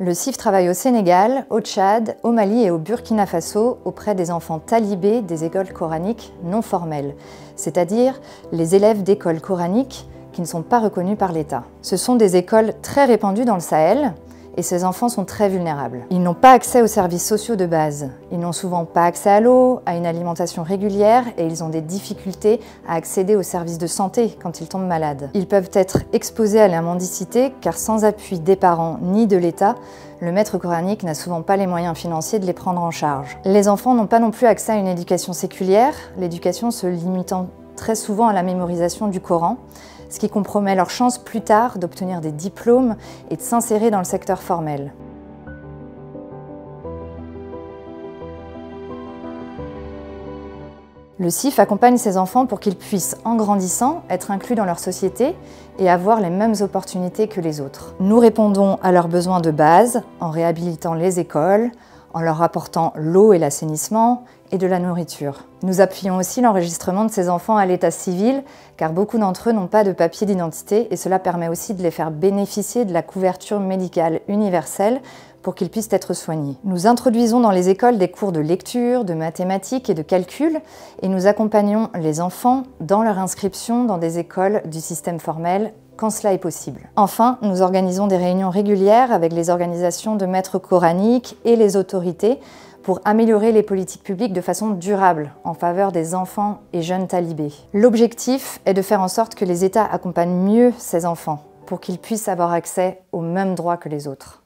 Le CIF travaille au Sénégal, au Tchad, au Mali et au Burkina Faso auprès des enfants talibés des écoles coraniques non formelles, c'est-à-dire les élèves d'écoles coraniques qui ne sont pas reconnus par l'État. Ce sont des écoles très répandues dans le Sahel et ces enfants sont très vulnérables. Ils n'ont pas accès aux services sociaux de base. Ils n'ont souvent pas accès à l'eau, à une alimentation régulière et ils ont des difficultés à accéder aux services de santé quand ils tombent malades. Ils peuvent être exposés à la mendicité car sans appui des parents ni de l'État, le maître coranique n'a souvent pas les moyens financiers de les prendre en charge. Les enfants n'ont pas non plus accès à une éducation séculière, l'éducation se limitant très souvent à la mémorisation du Coran, ce qui compromet leur chance plus tard d'obtenir des diplômes et de s'insérer dans le secteur formel. Le CIF accompagne ces enfants pour qu'ils puissent, en grandissant, être inclus dans leur société et avoir les mêmes opportunités que les autres. Nous répondons à leurs besoins de base en réhabilitant les écoles, en leur apportant l'eau et l'assainissement et de la nourriture. Nous appuyons aussi l'enregistrement de ces enfants à l'état civil, car beaucoup d'entre eux n'ont pas de papier d'identité et cela permet aussi de les faire bénéficier de la couverture médicale universelle pour qu'ils puissent être soignés. Nous introduisons dans les écoles des cours de lecture, de mathématiques et de calcul et nous accompagnons les enfants dans leur inscription dans des écoles du système formel quand cela est possible. Enfin, nous organisons des réunions régulières avec les organisations de maîtres coraniques et les autorités pour améliorer les politiques publiques de façon durable en faveur des enfants et jeunes talibés. L'objectif est de faire en sorte que les États accompagnent mieux ces enfants pour qu'ils puissent avoir accès aux mêmes droits que les autres.